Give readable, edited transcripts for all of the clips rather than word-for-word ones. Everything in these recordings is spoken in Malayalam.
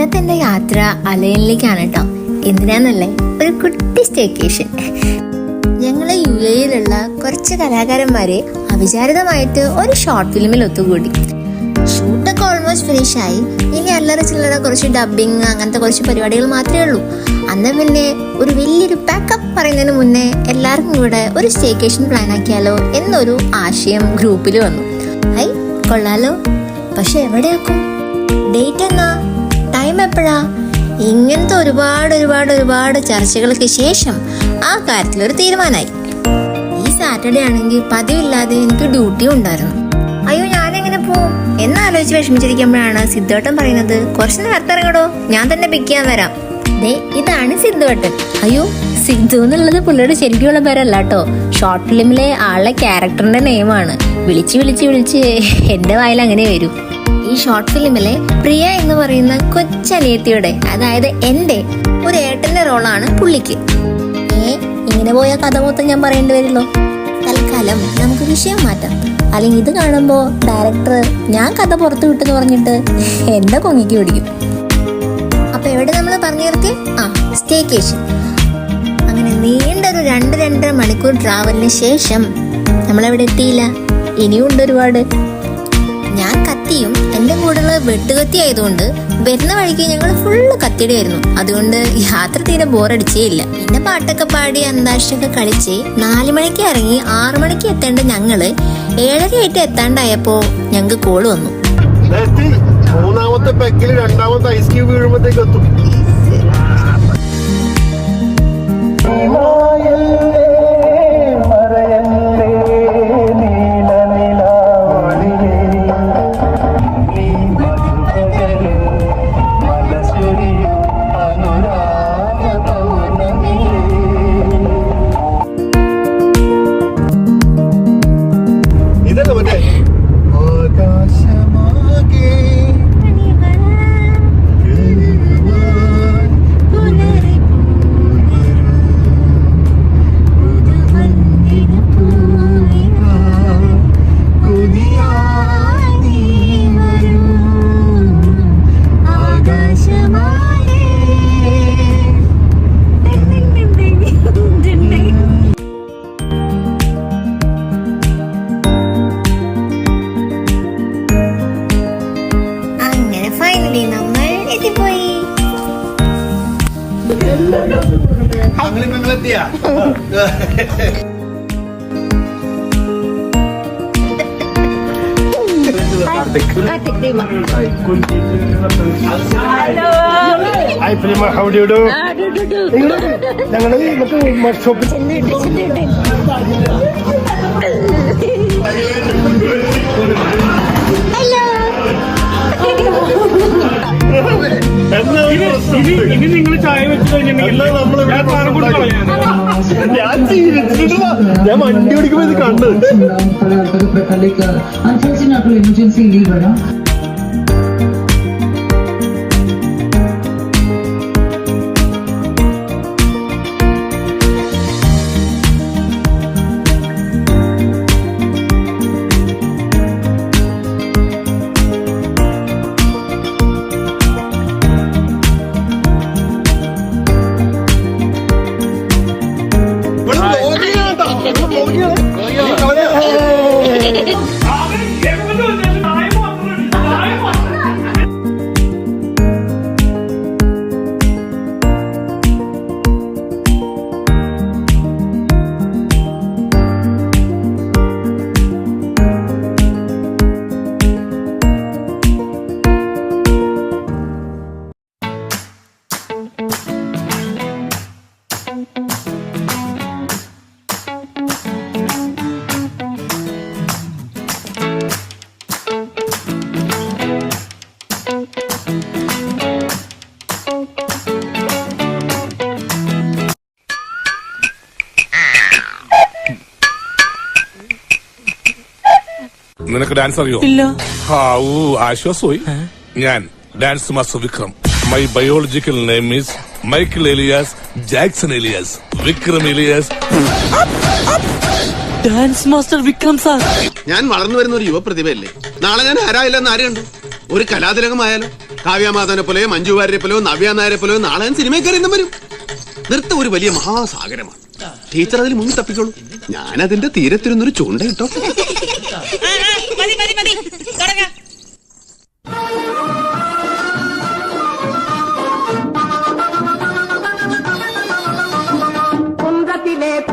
ഇന്നത്തെ എൻ്റെ യാത്ര അലയനിലേക്കാണ് കേട്ടോ. എന്തിനാന്നല്ലേ, ഒരു കുട്ടി സ്റ്റേക്കേഷൻ. ഞങ്ങള് UAE-യിലുള്ള കുറച്ച് കലാകാരന്മാരെ അവിചാരിതമായിട്ട് ഒരു ഷോർട്ട് ഫിലിമിൽ ഒത്തുകൂടി. ഷൂട്ടൊക്കെ ഓൾമോസ്റ്റ് ഫിനിഷായി. ഇനി അല്ലറ ചില്ലറ കുറച്ച് ഡബിങ് അങ്ങനത്തെ കുറച്ച് പരിപാടികൾ മാത്രമേ ഉള്ളൂ. അന്ന് പിന്നെ ഒരു വലിയൊരു പാക്കപ്പ് പറയുന്നതിന് മുന്നേ എല്ലാവർക്കും കൂടെ ഒരു സ്റ്റേക്കേഷൻ പ്ലാൻ ആക്കിയാലോ എന്നൊരു ആശയം ഗ്രൂപ്പിൽ വന്നു. ഹൈ, കൊള്ളാലോ. പക്ഷെ എവിടെയാക്കും, ഡേറ്റ് എന്നാ, ടൈം എപ്പോഴാ, ഇങ്ങനത്തെ ഒരുപാട് ചർച്ചകൾക്ക് ശേഷം ആ കാര്യത്തിലൊരു തീരുമാനമായി. ഈ സാറ്റർഡേ ആണെങ്കിൽ പതിവില്ലാതെ എനിക്ക് ഡ്യൂട്ടിയും ഉണ്ടായിരുന്നു. അയ്യോ, ഞാനെങ്ങനെ പോവും എന്നാലോചിച്ച് വിഷമിച്ചിരിക്കുമ്പോഴാണ് സിദ്ധുവേട്ടൻ പറയുന്നത്, കുറച്ച് നേരത്തെ ഇറങ്ങടോ, ഞാൻ തന്നെ പിക്ക് ചെയ്യാൻ വരാം. ദേ, ഇതാണ് സിദ്ധുവേട്ടൻ. അയ്യോ, സിദ്ധു എന്നുള്ളത് പുള്ളിയുടെ ശരിക്കുള്ള പേരല്ല കേട്ടോ, ഷോർട്ട് ഫിലിമിലെ ആളുടെ ക്യാരക്ടറിന്റെ നെയിമാണ്. വിളിച്ച് എന്റെ വായിൽ അങ്ങനെ വരും. ഈ ഷോർട്ട് ഫിലിമിലെ പ്രിയ എന്ന് പറയുന്ന കൊച്ചനിയത്തിയുടെ, അതായത് എന്റെ ഒരു ഏട്ടന്റെ റോളാണ് പുള്ളിക്ക്. ഇങ്ങനെ പോയ കഥ മൊത്തം ഞാൻ പറയേണ്ടി വരില്ലോ. തൽക്കാലം നമുക്ക് വിഷയം മാറ്റാം. അല്ലെങ്കിൽ ഇത് കാണുമ്പോ ഡയറക്ടർ ഞാൻ കഥ പുറത്തു വിട്ടെന്ന് പറഞ്ഞിട്ട് എന്റെ കൊങ്ങിക്ക് പിടിക്കും. അപ്പൊ എവിടെ നമ്മൾ പറഞ്ഞു നിർത്തി? സ്റ്റേക്കേഷൻ. അങ്ങനെ നീണ്ടൊരു 2-2.5 മണിക്കൂർ ട്രാവലിന് ശേഷം നമ്മളെവിടെ എത്തിയില്ല. ഇനിയും ഉണ്ട് ഒരുപാട്. ഞാൻ കത്തിയും എന്റെ കൂടെയുള്ള വെട്ടുകത്തി ആയതുകൊണ്ട് വരുന്ന വഴിക്ക് ഞങ്ങൾ ഫുള്ള് കത്തിയുടെയായിരുന്നു. അതുകൊണ്ട് യാത്ര തീരെ ബോറടിച്ചേ ഇല്ല. പിന്നെ പാട്ടൊക്കെ പാടി അന്താക്ഷരൊക്കെ കളിച്ച് 4 മണിക്ക് ഇറങ്ങി 6 മണിക്ക് എത്തേണ്ട ഞങ്ങള് 7:30 ആയിട്ട് എത്താണ്ടായപ്പോ ഞങ്ങക്ക് കോള് വന്നു. മൂന്നാമത്തെ പെക്കിൽ രണ്ടാമത്തെ ഐസ് ക്യൂബ് വീഴുമ്പോഴത്തേക്ക് എത്തും. ഇതല്ലേ മറ്റേ നമ്മൾ എത്തിപ്പോയി. ഞങ്ങളെത്തിയാ hi Priyama, how do you do? ഞങ്ങള് മറ്റേ ഷോപ്പിൽ ഇനി നിങ്ങൾ ചായ വെച്ച് ഞാൻ വണ്ടി ഓടിക്കുമ്പോ ഇത് കണ്ടു. നിനക്ക് ഡാൻസ് അറിയോ? ഇല്ല. ആശ്വാസമായി. ഞാൻ dance master Vikram. My biological name is Michael alias Jackson alias Vikram alias. Dance master Vikram sir. ഞാൻ വളർന്നു വരുന്ന ഒരു യുവപ്രതിഭയല്ലേ. നാളെ ഞാൻ ആരായില്ലെന്ന് ആര് കണ്ടു? ഒരു കലാതിലകമായാലോ? കാവ്യമാധവനെ പോലെയോ മഞ്ജു വാര്യരെ പോലെയോ നവ്യ നായരെ പോലെയോ നാളെ സിനിമയിൽ കയറി വരും. നൃത്തം ഒരു വലിയ മഹാസാഗരമാണ്. ടീച്ചർ അതിൽ മുങ്ങി തപ്പിക്കോളൂ. ഞാനതിന്റെ തീരത്തിരുന്നൊരു ചൂണ്ട ഇട്ടോ.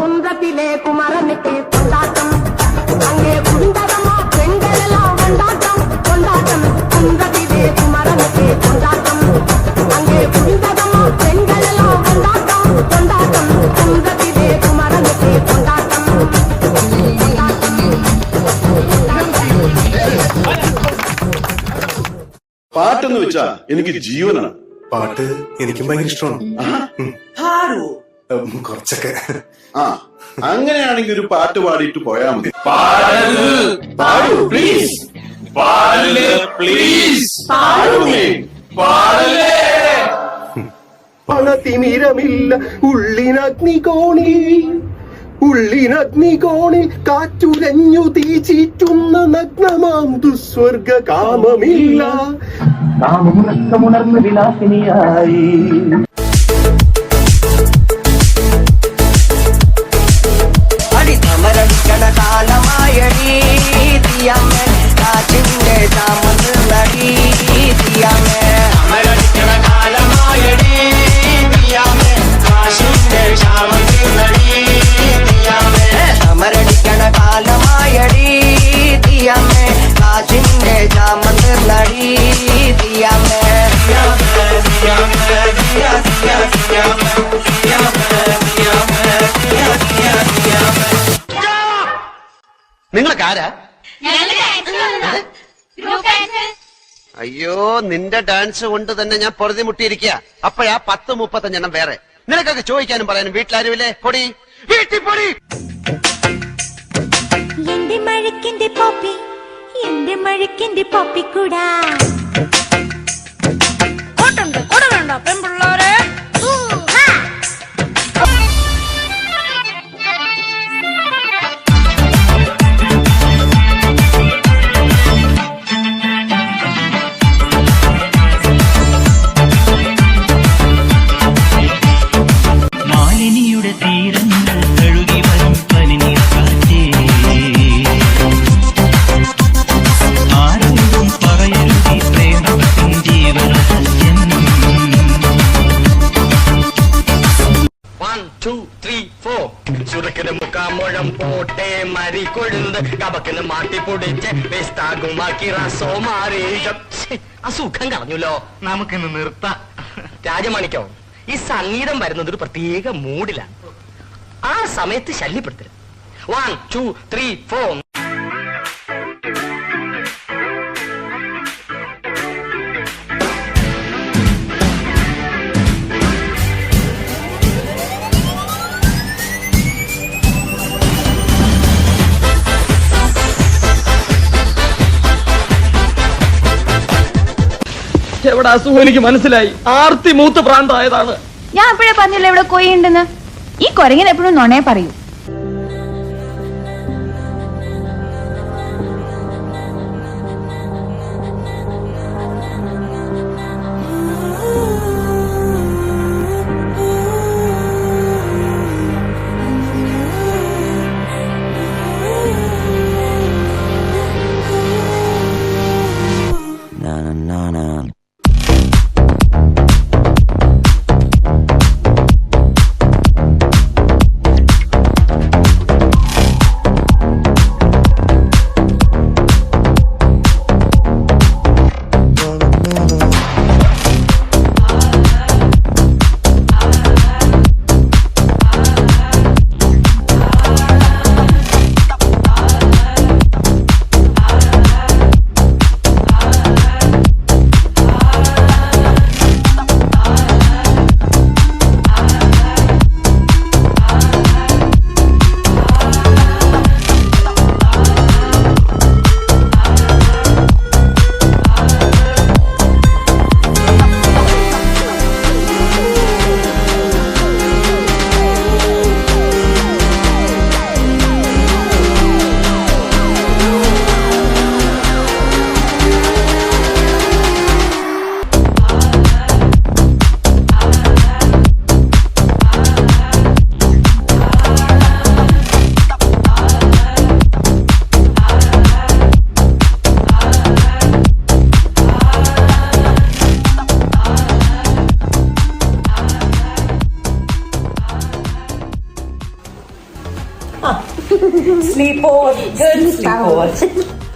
കുന്തത്തിലെ കുമരനുക്ക് കൊണ്ടാട്ടം അങ്ങേ കുണ്ടതമോ പെൺകളെല്ലാം കൊണ്ടാട്ടം കൊണ്ടാട്ടം കുന്തത്തിലെ കുമരനുക്ക് കൊണ്ടാട്ടം അങ്ങേ കുണ്ടതമോ പെൺകളെല്ലാം കൊണ്ടാട്ടം കൊണ്ടാട്ടം കുന്തത്തിലെ കുമരനുക്ക് കൊണ്ടാട്ടം. പാട്ടെന്ന് വെച്ചാ എനിക്ക് ജീവനാണ്. പാട്ട് എനിക്കും ഭയങ്കര ഇഷ്ടമാണ്. കുറച്ചൊക്കെ. ആ, അങ്ങനെയാണെങ്കിൽ ഒരു പാട്ട് പാടിയിട്ട് പോയാ മതി. പണത്തിമിരമില്ല ഉള്ളിനഗ്നികോണിൽ കാറ്റുലഞ്ഞു തീ ചീറ്റുന്ന നഗ്നമാം ദുസ്വർഗ കാമമില്ല. കാമമുണർന്ന് വിലാസിനിയായി അടിത്തമരടിക്കണ കാലമായടി തീയമ്മേ കാറ്റിന്റെ ചാമന്ന് നടി തീയമ്മേ അമരടിക്കണ കാലമായടി തീയമ്മേ കാറ്റിന്റെ ചാമന്ന് നടി തീയമ്മേ അമരടിക്കണ കാലമായടി തീയമ്മേ കാറ്റിന്റെ ചാമന്ന് നടി തീയമ്മേ. നിങ്ങളൊക്കെ ആരാ? അയ്യോ, നിന്റെ ഡാൻസ് കൊണ്ട് തന്നെ ഞാൻ പൊറുതി മുട്ടിയിരിക്കുക. അപ്പോഴാ 10-35 വേറെ. നിനക്കൊക്കെ ചോദിക്കാനും പറയാനും വീട്ടിലാരുമില്ലേ? പൊടി വീട്ടിൽ പൊടി. എന്റെ മഴക്കിന്റെ പോപ്പി കൂടാ പെൺപിള്ളേരെ മാലിനിയുടെ തീരങ്ങൾ കഴുകി വരും പനിനീർ കാറ്റേ, ആരോടും പറയരുതി പ്രേമത്തിൻ ജീവരഹസ്യം. 1 2 3 4 ചുരുക്കിന് മുക്കാമുഴം പോട്ടെ മരി കൊഴുന്ത് കബക്കിന് മാട്ടി പൊടിച്ച് വേസ്താകുമാക്കി റസോ മാറി. അസുഖം കളഞ്ഞല്ലോ. നമുക്കിന്ന് നിർത്താം. രാജമാണിക്കോ, ഈ സംഗീതം വരുന്നത് ഒരു പ്രത്യേക മൂഡിലാണ്. ആ സമയത്ത് ശല്യപ്പെടുത്തരുത്. 1 2 3 4. എവിടെ അസുഖം എനിക്ക് മനസ്സിലായി. ആർത്തി മൂത്ത് പ്രാന്തായതാണ്. ഞാൻ അപ്പോഴേ പറഞ്ഞില്ല ഇവിടെ കോയി ഉണ്ടെന്ന്. ഈ കൊരങ്ങിന് എപ്പോഴും നുണയെ പറയൂ. സ്ലീപ്പ് ഓവർ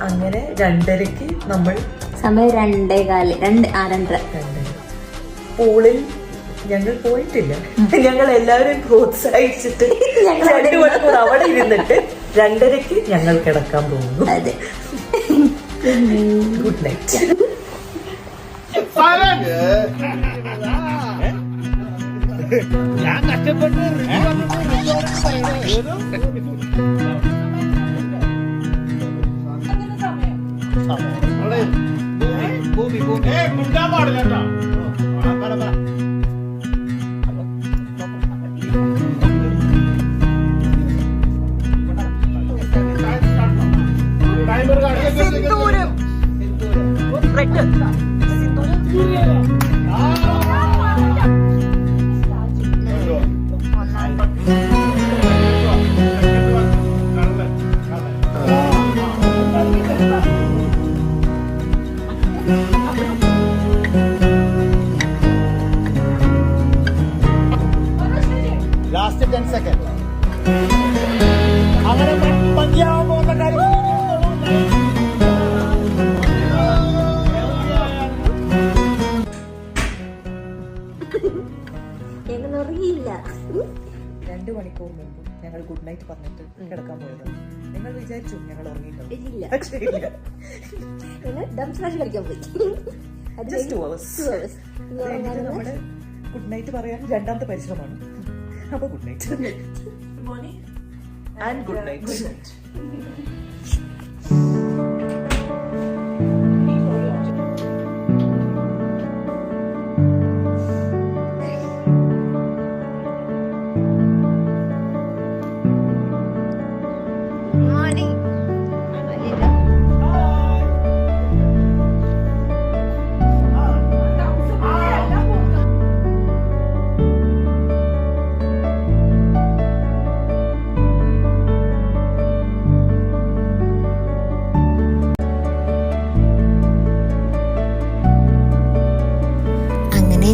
അങ്ങനെ 2:30 നമ്മൾ സമയം 2:15 പൂളിൽ ഞങ്ങൾ പോയിട്ടില്ല. ഞങ്ങൾ എല്ലാവരും പ്രോത്സാഹിച്ചിട്ട് 2 മണിക്കൂർ അവിടെ ഇരുന്നിട്ട് 2:30 ഞങ്ങൾ കിടക്കാൻ പോകുന്നു. അതെ, ഗുഡ് നൈറ്റ്. Last 10 second. അങ്ങനെ ഭംഗിയാവാൻ പോകുന്ന കാര്യം ഞങ്ങൾ ഉറങ്ങിയില്ല. 2 മണിക്കൂർ മുമ്പ് ഞങ്ങൾ ഗുഡ് നൈറ്റ് പറഞ്ഞിട്ട് കിടക്കാൻ പോയത്. നിങ്ങൾ വിചാരിച്ചു ഞങ്ങൾ ഉറങ്ങിയിട്ടില്ല. പക്ഷേ ഇല്ല. കളിക്കാൻ പോയി. Just 2 hours. നമ്മുടെ ഗുഡ് നൈറ്റ് പറയാൻ 2ാമത്തെ പരിശ്രമമാണ്. അപ്പൊ good night and good night.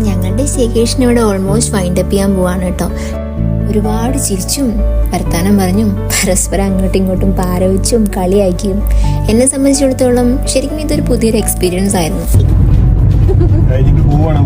ഞങ്ങളുടെ സ്റ്റേക്കേഷൻ ഇവിടെ ഓൾമോസ്റ്റ് വൈൻഡ് അപ്പ് ചെയ്യാൻ പോവാണ് കേട്ടോ. ഒരുപാട് ചിരിച്ചും വർത്താനം പറഞ്ഞും പരസ്പരം അങ്ങോട്ടും ഇങ്ങോട്ടും പാരവച്ചും കളിയാക്കിയും എന്നെ സംബന്ധിച്ചിടത്തോളം ശരിക്കും ഇതൊരു പുതിയൊരു എക്സ്പീരിയൻസ് ആയിരുന്നു. എനിക്ക് പോവാണ്